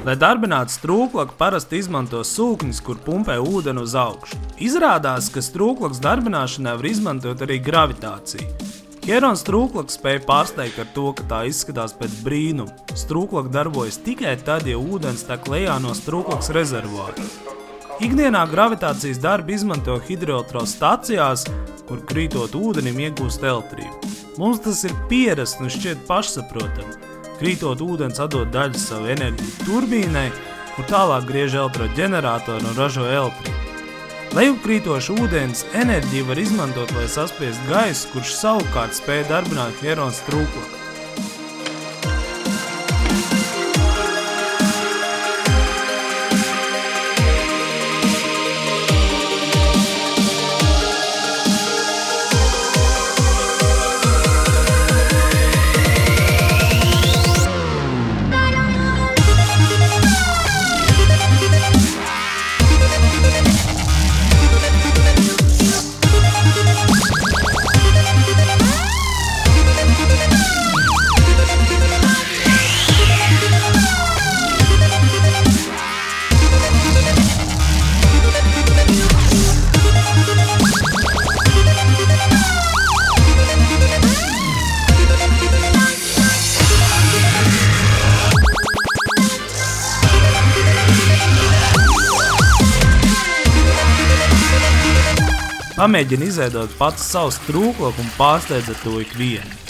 Lai darbinātu strūklaku, parasti izmanto sūknis, kur pumpē ūdeni uz augšu. Izrādās, ka strūklakas darbināšanai var izmantot arī gravitāciju. Hierona strūklaka spēja pārsteigt ar to, ka tā izskatās pēc brīnuma. Strūklaka darbojas tikai tad, ja ūdens tek lejā no strūklakas rezervuāra. Ikdienā gravitācijas darbu izmanto hidroelektrostacijās, kur krītot ūdenim iegūst elektrību. Mums tas ir pierasts un šķiet pašsaprotami. Krītot ūdens atdod daļu savu enerģiju turbīnai, kur tālāk griež elektroģeneratoru un ražo elektrību. Lejupkrītošu ūdens enerģiju var izmantot, lai saspiestu gaisu, kurš savukārt spēj darbināt Hierona strūklaku. Pamēģini izveidot pats savu strūklaku un pārsteidz ar to ikvienu.